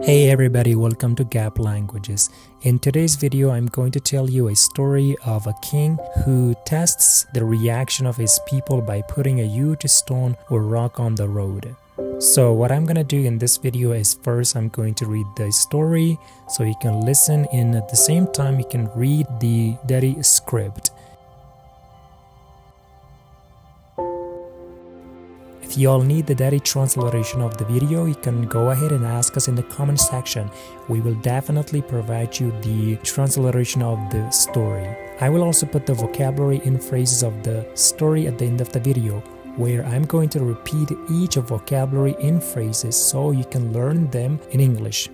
Hey everybody, welcome to Gap Languages. In today's video, I'm going to tell you a story of a king who tests the reaction of his people by putting a huge stone or rock on the road. So what I'm gonna do in this video is first I'm going to read the story so you can listen, and at the same time you can read the Dari script. If you all need the Dari transliteration of the video, you can go ahead and ask us in the comment section. We will definitely provide you the transliteration of the story. I will also put the vocabulary and phrases of the story at the end of the video, where I'm going to repeat each vocabulary and phrases so you can learn them in English.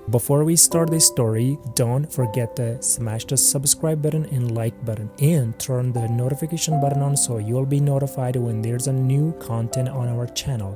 Before we start the story, don't forget to smash the subscribe button and like button and turn the notification button on so you'll be notified when there's a new content on our channel.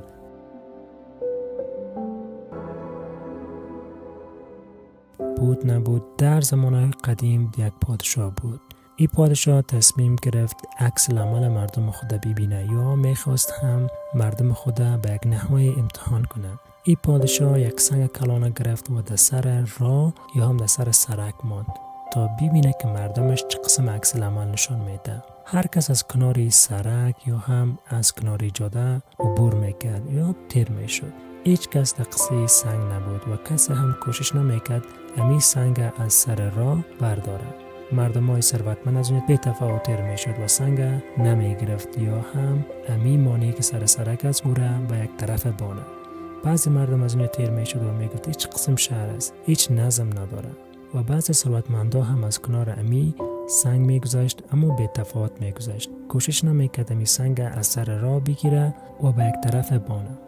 بود نبود در زمانهای قدیم یک پادشاه بود. این پادشاه تصمیم گرفت عکس العمل مردم خدا ببینه یا میخواست هم مردم خدا به یک نحوه امتحان کنه. این پادشاه یک سنگ کلانه گرفت و در سر راه یا هم در سر سرک ماند تا ببینه که مردمش چه قسم عکس العمل نشان میده. هر کس از کنار سرک یا هم از کنار جاده عبور میکرد یا تیر میشد. هیچ کس در قصه سنگ نبود و کسی هم کوشش نمیکرد امی سنگ از سر راه برداره. مردم های ثروتمند از اون بی تفاوت تیر میشد و سنگ نمیگرفت یا هم امی مانی که سر سرک از او را به یک طرف بانه. بعضی مردم از اون تیر میشد و میگفت هیچ قسم شهر است، هیچ نظم نداره و بعضی ثروتمندا هم از کنار امی سنگ میگذشت اما بی تفاوت میگذشت. کوشش نمیکرد امی سنگ از سر راه بگیره و به یک طرف بانه.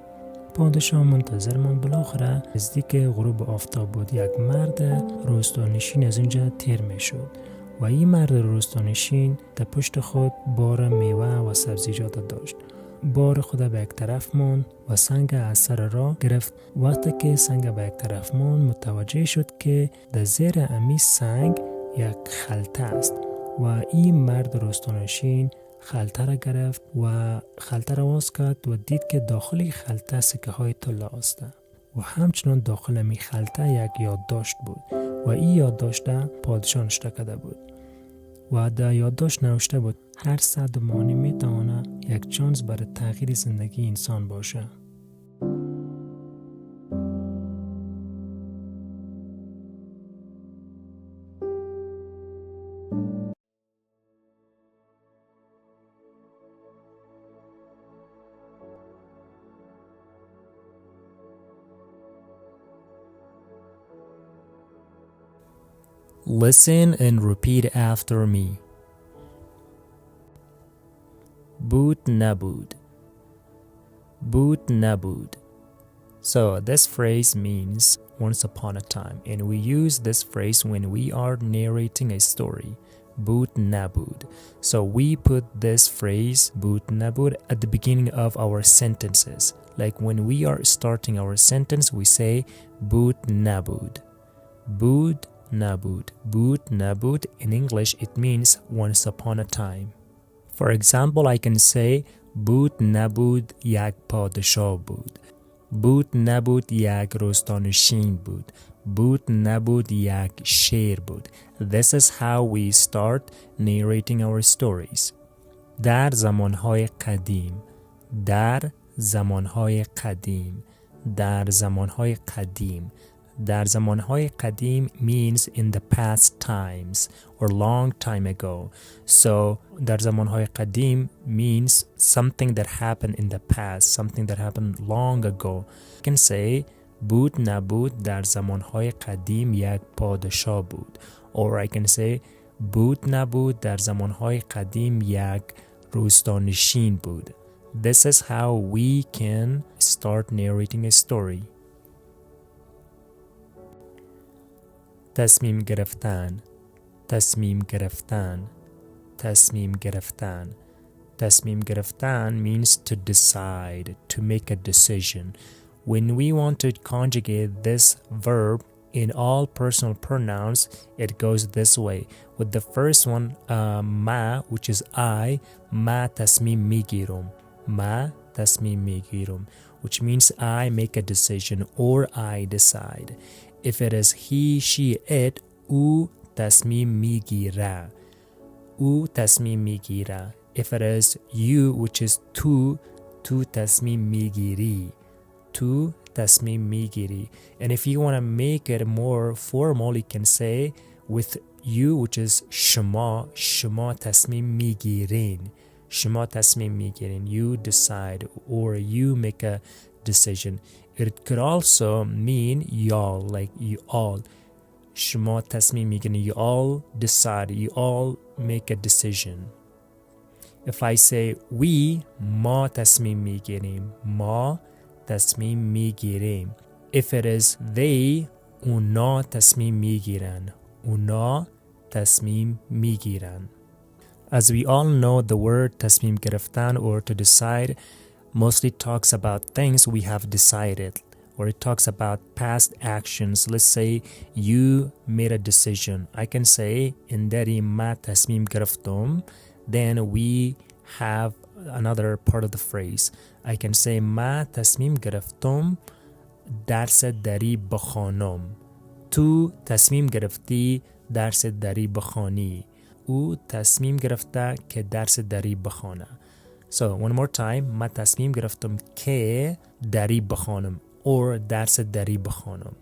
پادشاه منتظر ماند. بالاخره نزدیک غروب آفتاب بود. یک مرد روستانشین از اینجا تیر میشد و این مرد روستانشین در پشت خود بار میوه و سبزیجات داشت. بار خود به یک طرف ماند و سنگ از سر راه گرفت. وقتی که سنگ به یک طرف ماند متوجه شد که در زیر امی سنگ یک خلطه است و این مرد روستانشین خلطه را گرفت و خلطه را باز کرد و دید که داخل خلطه سکه های طلا است و همچنان داخل می خلطه یک یادداشت بود و این یادداشت پادشاه نوشته کرده بود و در یادداشت نوشته بود هر صدمانی می تواند یک چانس برای تغییر زندگی انسان باشه. Listen and repeat after me. بود نبود. بود نبود. So this phrase means once upon a time, and we use this phrase when we are narrating a story. بود نبود. So we put this phrase بود نبود at the beginning of our sentences. Like when we are starting our sentence, we say بود نبود. بود نبود. بود نبود. In English it means once upon a time. For example, I can say بود نبود یک پادشاه بود. بود نبود یک روستانشین بود. بود نبود یک شیر بود. This is how we start narrating our stories. در زمانهای قدیم. در زمانهای قدیم. در زمانهای قدیم. در زمانهای قدیم means in the past times or long time ago. So در زمانهای قدیم means something that happened in the past, something that happened long ago. You can say بود نبود در زمانهای قدیم یک پادشاه بود. Or I can say بود نبود در زمانهای قدیم یک روستانشین بود. This is how we can start narrating a story. تصمیم گرفتن. تصمیم گرفتن. تصمیم گرفتن. تصمیم گرفتن means to decide, to make a decision. When we want to conjugate this verb in all personal pronouns, it goes this way. With the first one, ma, which is I, ma تصمیم میگیرم. ما تصمیم میگیرم, which means I make a decision or I decide. If it is he, she, it, او تصمیم میگیره. او تصمیم میگیره. If it is you, which is تو تصمیم میگیری. تو تصمیم میگیری. And if you want to make it more formal, you can say with you, which is شما تصمیم میگیرین. شما تصمیم میگیرین. You decide or you make a decision. It could also mean y'all, like you all. شما تصمیم میگیرین. You all decide. You all make a decision. If I say we, ما تصمیم میگیریم. ما تصمیم میگیریم. If it is they, اونا تصمیم میگیرن. اونا تصمیم میگیرن. As we all know, the word تصمیم گرفتن or to decide mostly talks about things we have decided, or it talks about past actions. Let's say you made a decision. I can say in Dari ما تصمیم گرفتم. Then we have another part of the phrase. I can say ما تصمیم گرفتم درس دری بخوانم. تو تصمیم گرفتی درس دری بخوانی. او تصمیم گرفته که درس دری بخوانه. So one more time. ما تصمیم گرفتم که دری بخوانم or درس دری بخوانم.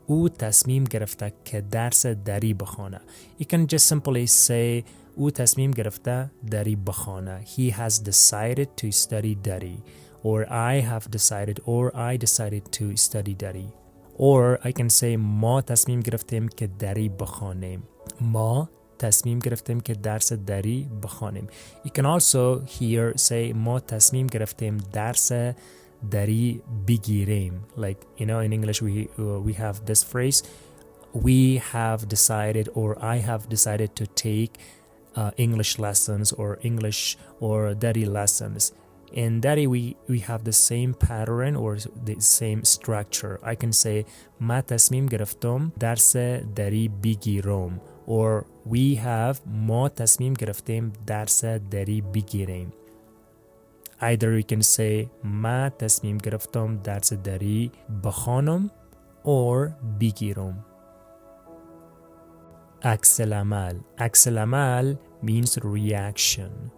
او تصمیم گرفته که درس دری بخوانه. You can just simply say او تصمیم گرفته دری بخوانه. He has decided to study Dari. Or I have decided or I decided to study Dari. Or I can say ما تصمیم گرفتیم که دری بخوانیم. ما تصمیم گرفتیم که درس دری بخوانیم. You can also here say ما تصمیم گرفتیم درس دری بگیریم. Like, you know, in English we have this phrase, we have decided or I have decided to take English lessons or English or Dari lessons. In Dari we have the same pattern or the same structure. I can say ما تصمیم گرفتم درس دری بگیرم. Or we have ما تصمیم گرفتیم درس دری بگیریم. Either you can say ما تصمیم گرفتم درس دری بخوانم or بگیرم. عکس العمل. عکس العمل means reaction.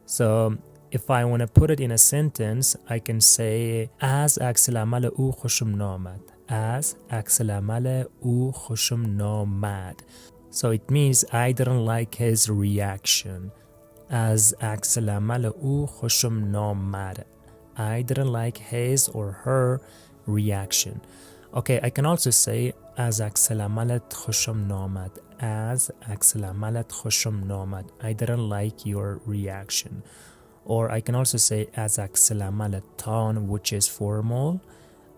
So if I want to put it in a sentence, I can say از عکس العمل او خوشم نامد. از عکس العمل او خوشم نامد. So it means I didn't like his reaction. از عکس العمل او خوشم نامد. I didn't like his or her reaction. Okay, I can also say از عکس العملت خوشم نامد. از عکس العملت خوشم نامد. I didn't like your reaction. Or I can also say از عکس العملتان, which is formal.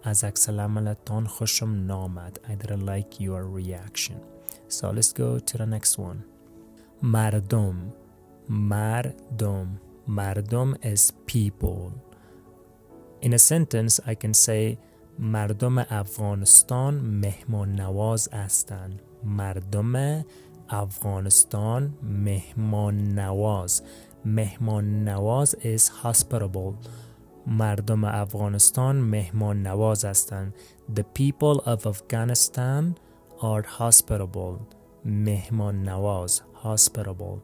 از عکس العملتان خوشم نامد. I didn't like your reaction. So let's go to the next one. مردم. مردم. مردم is people. In a sentence I can say مردم افغانستان مهمان نواز هستند. مردم افغانستان مهمان نواز. مهمان نواز is hospitable. مردم افغانستان مهمان نواز هستند. The people of Afghanistan are hospitable. مهمان نواز. Hospitable.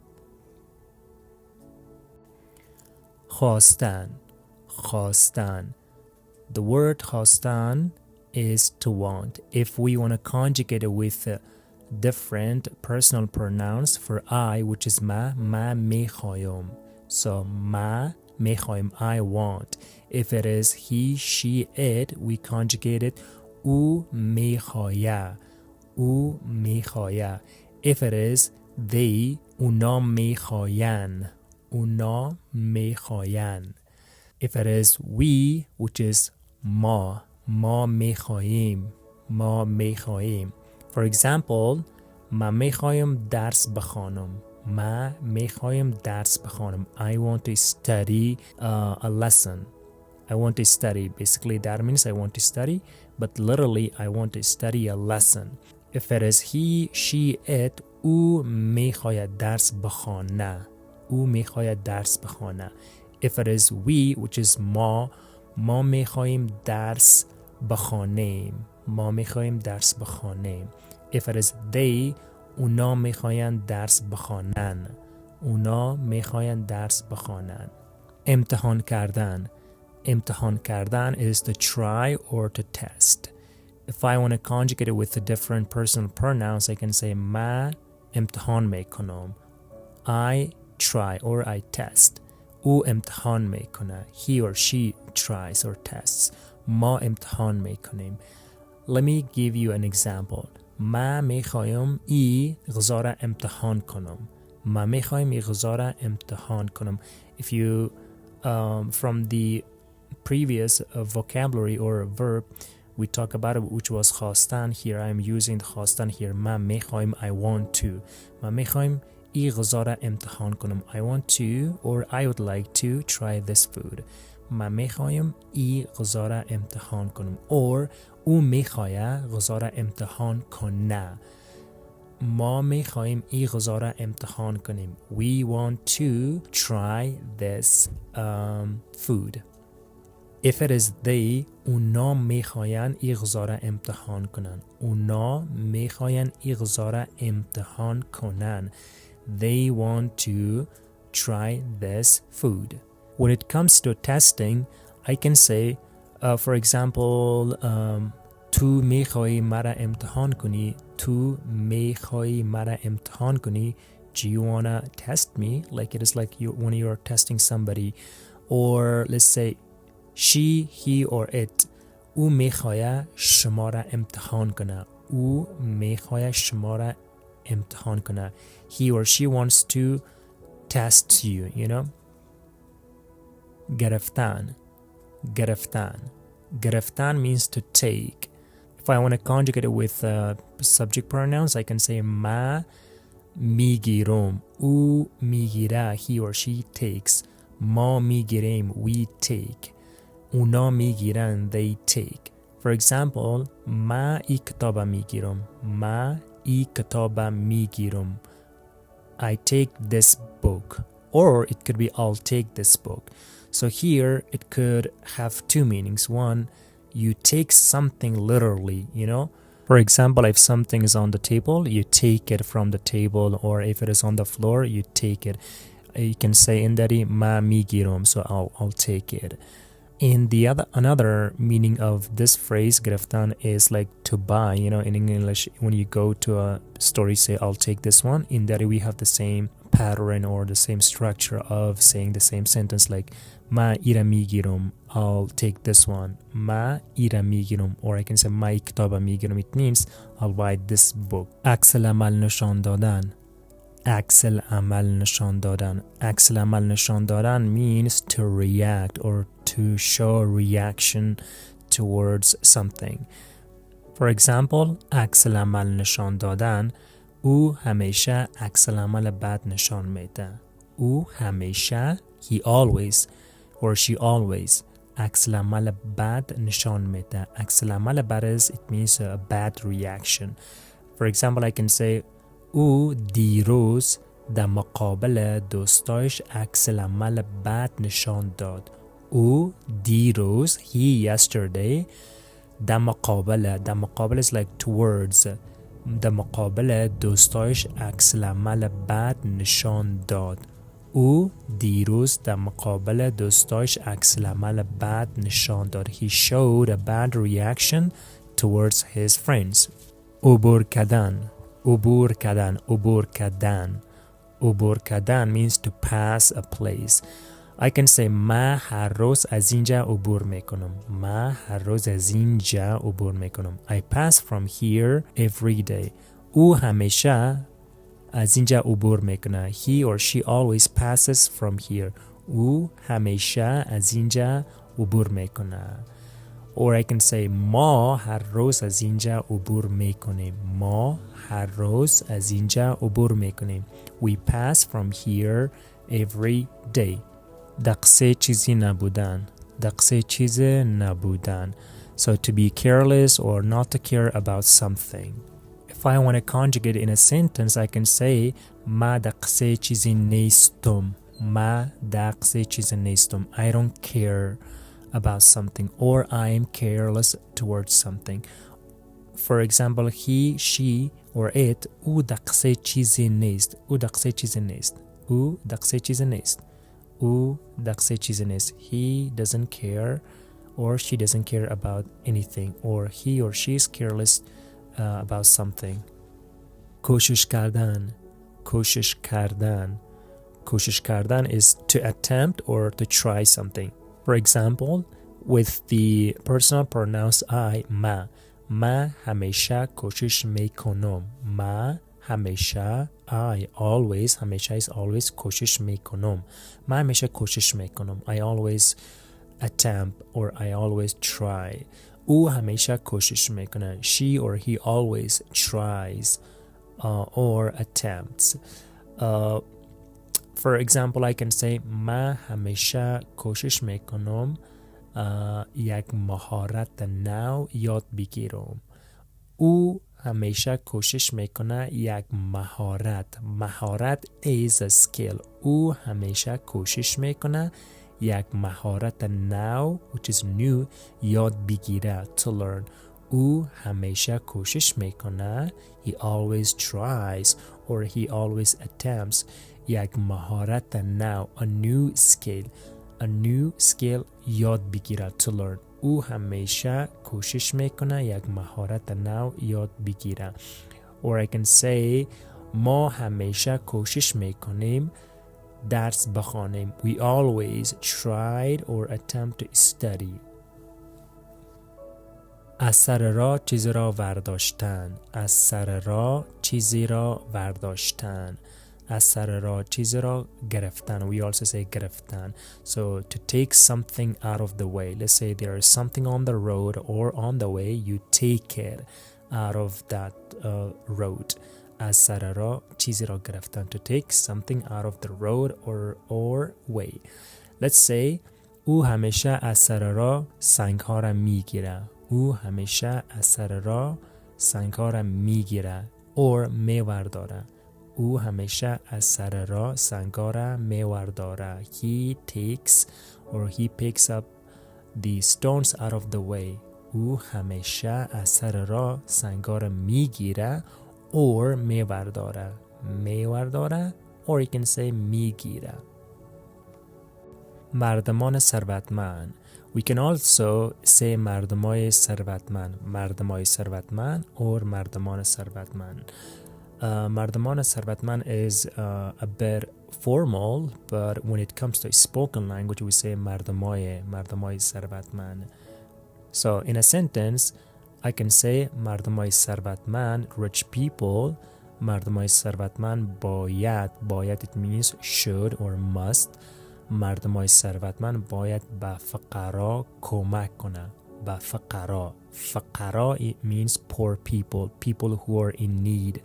خواستن. خواستن. The word خواستن is to want. If we want to conjugate it with different personal pronouns for I, which is ما میخوایم. So ما میخوایم, I want. If it is he, she, it, we conjugate it او میخوایه. او میخوایه. If it is they, اونا میخواین. اونا میخواین. If it is we, which is ما میخوایم. ما میخوایم. For example, من میخوایم درس بخوانم. من میخوایم درس بخوانم. I want to study a lesson. I want to study. Basically, that means I want to study, but literally, I want to study a lesson. If it is he, she, it, او میخواید درس بخوانه. او میخواید درس بخوانه. If it is we, which is ما میخواییم درس بخوانیم. ما میخواییم درس بخوانیم. If it is they, اونا میخواین درس بخوانن. اونا میخواین درس بخوانن. امتحان کردن. امتحان کردن is to try or to test. If I want to conjugate it with the different personal pronouns, I can say ما امتحان میکنم. I try or I test. او امتحان میکنه. He or she tries or tests. ما امتحان میکنیم. Let me give you an example. ما میخوایم ای غذا را امتحان کنم. ما میخوایم ای غذا را امتحان کنم. If you from the previous vocabulary or verb we talk about it, which was خواستن. Here I am using the خواستن here. ما میخوایم I want to. ما میخوایم ای غذا را امتحان کنم. I want to or I would like to try this food. ما میخوایم ای غذا را امتحان کنم. Or او میخواه غذا را امتحان کنه. ما میخوایم ای غذا را امتحان کنیم. We want to try this food. If it is they, اونا میخواین ای غذا را امتحان کنن. اونا میخواین ای غذا را امتحان کنن. They want to try this food. When it comes to testing, I can say, for example, تو میخوای مرا امتحان کنی. تو میخوای مرا امتحان کنی. Do you wanna test me? Like it is like when you are testing somebody. Or let's say, she, he or it. او میخواه شما را امتحان کنه. او میخواه شما را امتحان کنه. He or she wants to test you, you know. گرفتن. گرفتن. گرفتن means to take. If I want to conjugate it with subject pronouns, I can say ما میگیرم. او میگیره. He or she takes. ما میگیریم. We take. اونا میگیرن. They take. For example, ما ای کتاب میگیرم. ما ای کتاب میگیرم. I take this book. Or it could be I'll take this book. So here it could have two meanings. One, you take something literally, you know. For example, if something is on the table, you take it from the table. Or if it is on the floor, you take it. You can say in Dari, ma migirom, so I'll take it. In the another meaning of this phrase, graftan, is like to buy. You know, in English, when you go to a store, you say, I'll take this one. In Dari, we have the same pattern or the same structure of saying the same sentence, like ma ira migirom, I'll take this one. Ma ira migirom, or I can say ma iktaba migirom. It means I'll buy this book. Aksel amal nishan dadan. Aksel amal nishan dadan. Aksel amal nishan dadan means to react or to show reaction towards something. For example, aksel amal nishan dadan. او همیشه عکس العمل بد نشان میده. او همیشه, he always or she always, عکس العمل بد نشان میده. عکس العمل بد is, it means a bad reaction. For example, I can say او دیروز در مقابل دوستایش عکس العمل بد نشان داد. او دیروز, he yesterday, در مقابل is like towards, در مقابل دوستایش عکس العمل بد نشان داد. او دیروز در مقابل دوستایش عکس العمل بد نشان داد. He showed a bad reaction towards his friends. عبور کردن. عبور کردن. عبور کردن. عبور کردن means to pass a place. I can say ما هر روز از اینجا عبور میکنم. ما هر روز از اینجا عبور میکنم. I pass from here every day. او همیشه از اینجا عبور میکنه. He or she always passes from here. او همیشه از اینجا عبور میکنه. Or I can say ما هر روز از اینجا عبور میکنیم. ما هر روز از اینجا عبور میکنیم. We pass from here every day. دقسه چیزی نبودن. دقسه چیز نبودن. So to be careless or not to care about something. If I want to conjugate in a sentence, I can say ما دقسه چیزی نیستم. من دقصه چیز نیستم. I don't care about something or I am careless towards something. For example, he, she or it او دقصه چیزی نیست. او دقصه چیزی نیست. او دقصه چیزی نیست. او دقصه چیزی نیست. He doesn't care or she doesn't care about anything, or he or she is careless about something. کوشش کردن. کوشش کردن. کوشش کردن is to attempt or to try something. For example, with the personal pronouns I, ما همیشه کوشش میکنم. ما همیشه I always همیشه is always کوشش میکنم. ما همیشه کوشش میکنم. I always attempt or I always try. او همیشه کوشش میکنه. She or he always tries or attempts. For example, I can say من همیشه کوشش میکنم یک مهارت نو یاد بگیرم. او همیشه کوشش میکنه یک مهارت is a skill. او همیشه کوشش میکنه یک مهارت نو which is new یاد بگیره to learn. او همیشه کوشش میکنه he always tries or he always attempts یک مهارت نو a new skill یاد بگیره to learn. او همیشه کوشش میکنه یک مهارت نو یاد بگیره. Or I can say ما همیشه کوشش میکنیم درس بخوانیم. We always tried or attempt to study. از سر راه چیزی را ورداشتن. از سر راه چیزی را ورداشتن. از سر راه چیزی را گرفتن. We also say گرفتن. So to take something out of the way. Let's say there is something on the road or on the way. You take it out of that road. از سر راه چیزی را گرفتن. To take something out of the road or way. Let's say او همیشه از سر راه سنگ ها را میگیره. او همیشه از سر راه سنگ ها را میگیره or میورداره. او همیشه از سر راه سنگ ها را میورداره. He takes or he picks up the stones out of the way. او همیشه از سر راه سنگ ها را میگیره or میورداره. میورداره or you can say میگیره. مردمان ثروتمند. We can also say مردمای ثروتمند. مردمای ثروتمند or مردمان ثروتمند. مردمان ثروتمند is a bit formal, but when it comes to spoken language we say مردمای ثروتمند. So in a sentence I can say مردمای ثروتمند rich people. مردمای ثروتمند باید it means should or must. مردمای ثروتمند باید به فقرا کمک کنه. به فقرا it means poor people who are in need.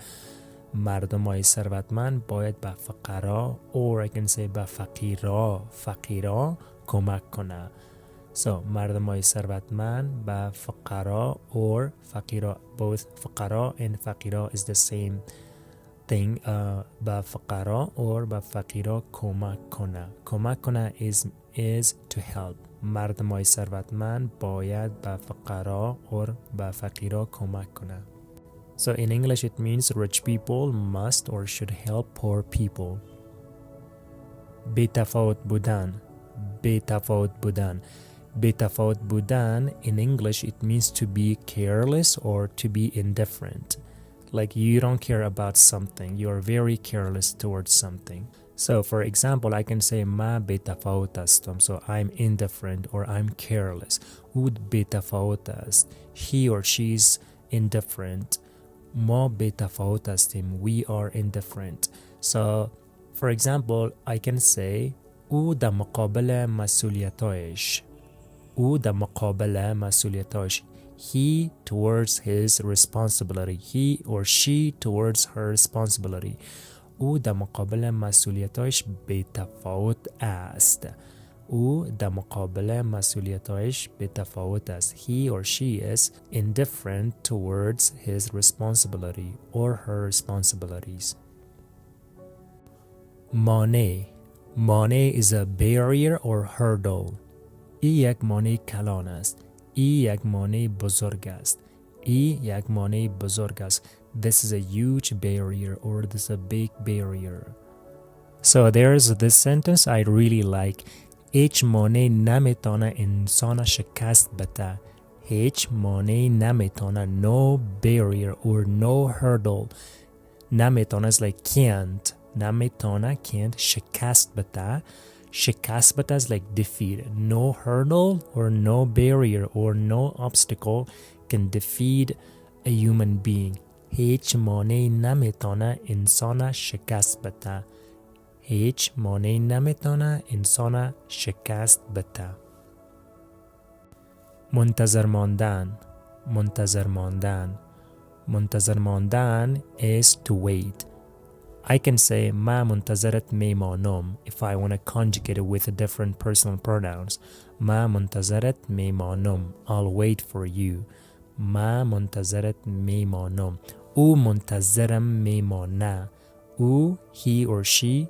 مردمای ثروتمند باید به فقرا or I can say به فقیرا کمک کنه. So مردمای ثروتمند به فقرا or فقیرا. Both فقرا and فقیرا is the same thing. به فقرا or به فقیرا کمک کنه is to help. مردمای ثروتمند باید به فقرا or به فقیرا کمک کنه. So in English it means rich people must or should help poor people. بی‌تفاوت بودن in English it means to be careless or to be indifferent. Like you don't care about something, you're very careless towards something. So for example I can say ما بی‌تفاوت هستم. So I'm indifferent or I'm careless. او بی‌تفاوت است. He or she is indifferent. ما بی‌تفاوت هستیم. We are indifferent. So for example I can say او در مقابل مسئولیتایش. He towards his responsibility. He or she towards her responsibility. او در مقابل مسئولیتایش بی‌تفاوت است. He or she is indifferent towards his responsibility or her responsibilities. مانع is a barrier or hurdle. این یک مانع کلان است. این یک مانع بزرگ است. این یک مانع بزرگ است. This is a huge barrier or this is a big barrier. So there's this sentence I really like. هیچ مانع نمیتونه انسان شکست بده. هیچ مانع نمیتونه. No barrier or no hurdle. نمیتونه is like can't. نمیتونه can't. شکست بده. شکست بده is like defeat. No hurdle or no barrier or no obstacle can defeat a human being. هیچ مانع نمیتونه انسان شکست بده. هیچ مانع نمیتونه انسان شکست بده. منتظر ماندن. منتظر ماندن. منتظر ماندن is to wait. I can say ما منتظرت میمانم if I want to conjugate it with different personal pronouns. ما منتظرت میمانم. I'll wait for you. ما منتظرت میمانم. او منتظرم میمانه. او he or she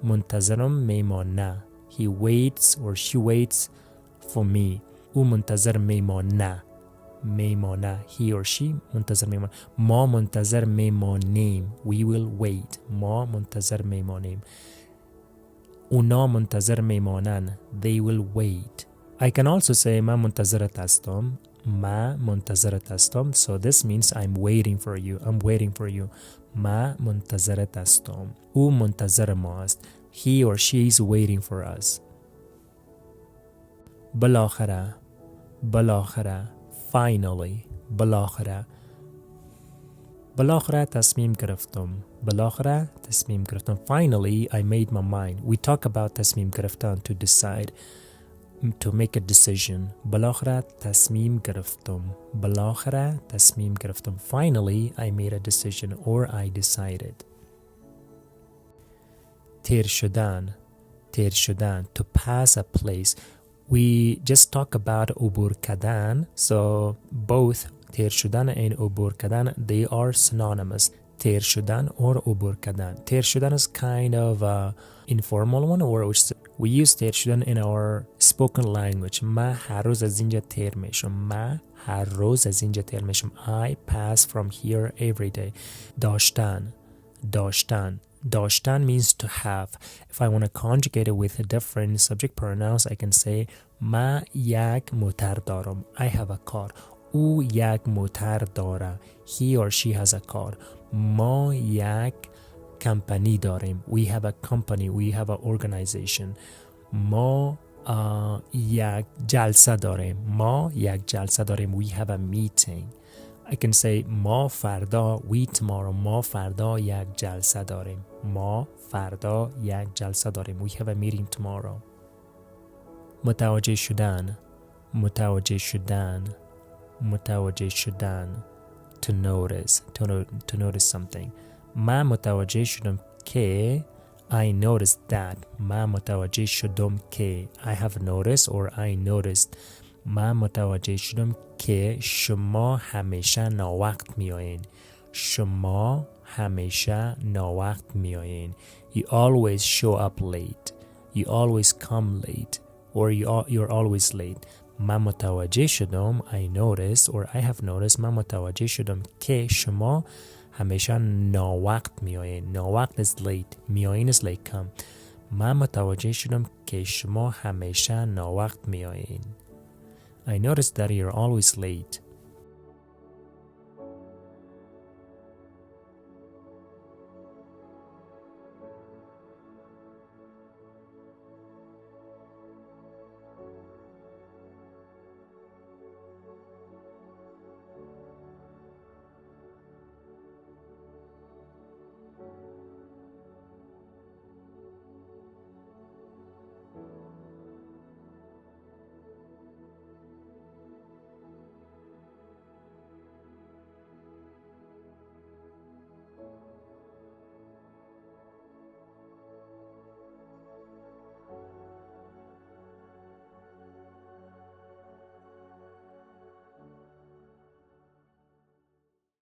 منتظرم میمانه. He waits or she waits for me. او منتظر میمانه. میمانه. He or she منتظر میمانه. ما منتظر میمانیم. We will wait. ما منتظر میمانیم. اونا منتظر میمانن. They will wait. I can also say من منتظرت هستم. ما منتظرت هستم. So this means I'm waiting for you. I'm waiting for you. ما منتظرت هستم. او منتظر ما است. He or she is waiting for us. بالاخره. بالاخره. Finally. بالاخره. بالاخره تصمیم گرفتم. بالاخره تصمیم گرفتم. Finally, I made my mind. We talk about تصمیم گرفتن to decide, to make a decision. بالاخره تصمیم گرفتم. بالاخره تصمیم گرفتم. Finally, I made a decision or I decided. تیر شدن. تیر شدن. To pass a place. We just talk about عبور کردن. So both تیر شدن and عبور کردن, they are synonymous. تیر شدن or عبور کردن. تیر شدن is kind of a informal one, or which we use تیر شدن in our spoken language. من هر روز از اینجا تیر میشم. من هر روز از اینجا تیر میشم. I pass from here every day. داشتن. داشتن. داشتن means to have. If I want to conjugate it with a different subject pronouns, I can say ما یک موتر دارم. I have a car. او یک موتر داره. He or she has a car. ما یک کمپانی داریم. We have a company. We have an organization. ما یک جلسه داریم. ما یک جلسه داریم. We have a meeting. I can say ما فردا, we tomorrow, ما فردا یک جلسه داریم. ما فردا یک جلسه داریم. We have a meeting tomorrow. متوجه شدن. متوجه شدن. متوجه شدن. To notice. To notice something. من متوجه شدم که I noticed that. من متوجه شدم که I have noticed or I noticed. من متوجه شدم که شما همیشه ناوقت میایین. شما همیشه ناوقت میایین. You always show up late. You always come late. Or you're always late. من متوجه شدم I noticed or I have noticed. من متوجه شدم که شما همیشه ناوقت میایین. ناوقت is late. میایین is like come. من متوجه شدم که شما همیشه ناوقت میایین. I noticed that you're always late.